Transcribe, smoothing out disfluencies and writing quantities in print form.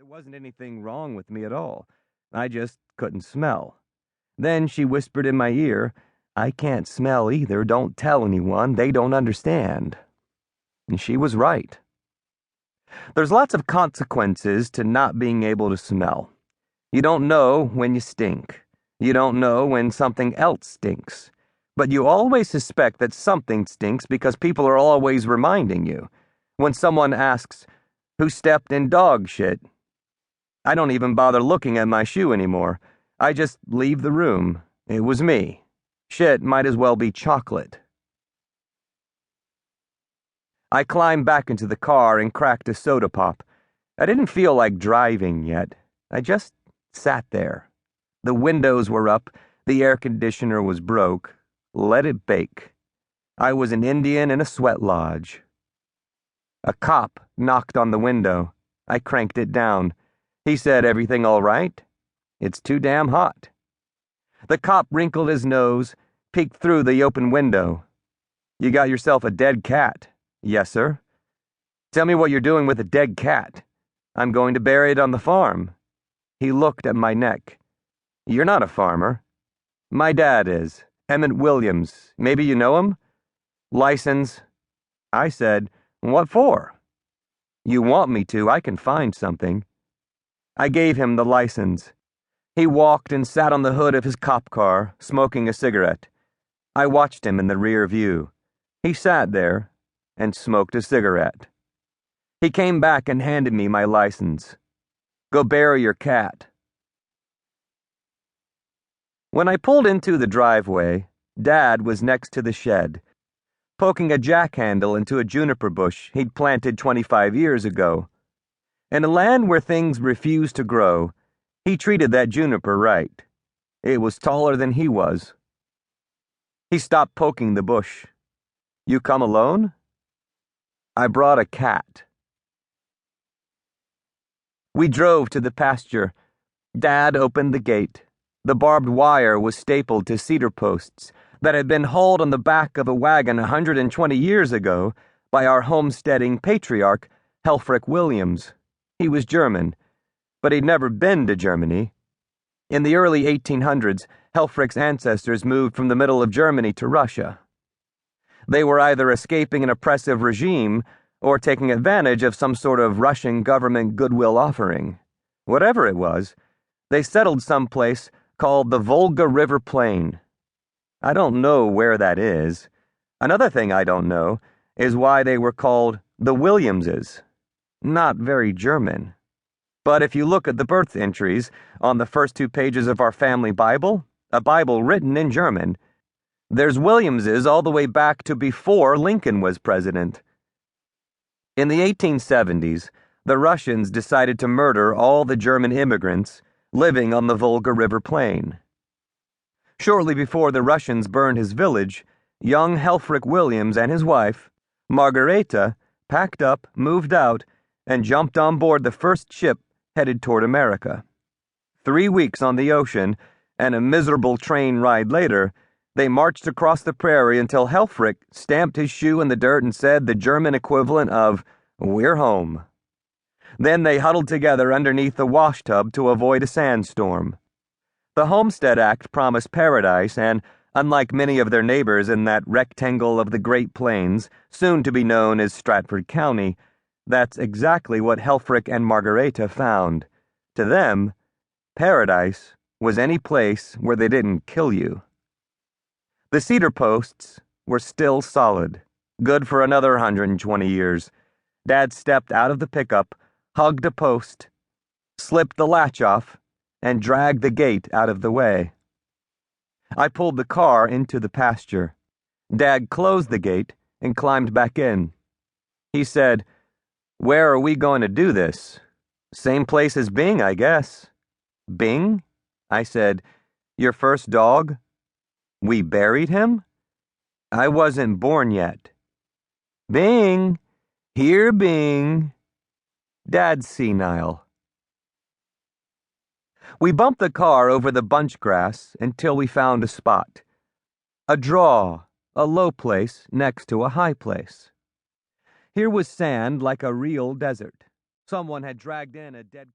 wasn't anything wrong with me at all. I just couldn't smell. Then she whispered in my ear, "I can't smell either. Don't tell anyone. They don't understand." And she was right. There's lots of consequences to not being able to smell. You don't know when you stink. You don't know when something else stinks. But you always suspect that something stinks because people are always reminding you. When someone asks, "Who stepped in dog shit?" I don't even bother looking at my shoe anymore. I just leave the room. It was me. Shit might as well be chocolate. I climbed back into the car and cracked a soda pop. I didn't feel like driving yet. I just sat there. The windows were up. The air conditioner was broke. Let it bake. I was an Indian in a sweat lodge. A cop knocked on the window. I cranked it down. He said, "Everything all right?" "It's too damn hot." The cop wrinkled his nose, peeked through the open window. "You got yourself a dead cat." "Yes, sir." "Tell me what you're doing with a dead cat." "I'm going to bury it on the farm." He looked at my neck. "You're not a farmer." "My dad is. Emmett Williams. Maybe you know him?" "License." I said, "What for?" "You want me to, I can find something." I gave him the license. He walked and sat on the hood of his cop car, smoking a cigarette. I watched him in the rear view. He sat there and smoked a cigarette. He came back and handed me my license. "Go bury your cat." When I pulled into the driveway, Dad was next to the shed, poking a jack-handle into a juniper bush he'd planted 25 years ago. In a land where things refused to grow, he treated that juniper right. It was taller than he was. He stopped poking the bush. "You come alone?" "I brought a cat." We drove to the pasture. Dad opened the gate. The barbed wire was stapled to cedar posts that had been hauled on the back of a wagon 120 years ago by our homesteading patriarch, Helfrich Williams. He was German, but he'd never been to Germany. In the early 1800s, Helfrich's ancestors moved from the middle of Germany to Russia. They were either escaping an oppressive regime or taking advantage of some sort of Russian government goodwill offering. Whatever it was, they settled someplace called the Volga River Plain. I don't know where that is. Another thing I don't know is why they were called the Williamses. Not very German. But if you look at the birth entries on the first 2 pages of our family Bible, a Bible written in German, there's Williamses all the way back to before Lincoln was president. In the 1870s, the Russians decided to murder all the German immigrants living on the Volga River Plain. Shortly before the Russians burned his village, young Helfrich Williams and his wife, Margareta, packed up, moved out, and jumped on board the first ship headed toward America. 3 weeks on the ocean, and a miserable train ride later, they marched across the prairie until Helfrich stamped his shoe in the dirt and said the German equivalent of, "We're home." Then they huddled together underneath the washtub to avoid a sandstorm. The Homestead Act promised paradise, and, unlike many of their neighbors in that rectangle of the Great Plains, soon to be known as Stratford County, that's exactly what Helfrich and Margareta found. To them, paradise was any place where they didn't kill you. The cedar posts were still solid, good for another 120 years. Dad stepped out of the pickup, hugged a post, slipped the latch off, and dragged the gate out of the way. I pulled the car into the pasture. Dad closed the gate and climbed back in. He said, "Where are we going to do this?" "Same place as Bing, I guess." "Bing?" I said, "Your first dog?" "We buried him?" "I wasn't born yet." "Bing! Here, Bing!" Dad's senile. We bumped the car over the bunch grass until we found a spot. A draw, a low place next to a high place. Here was sand like a real desert. Someone had dragged in a dead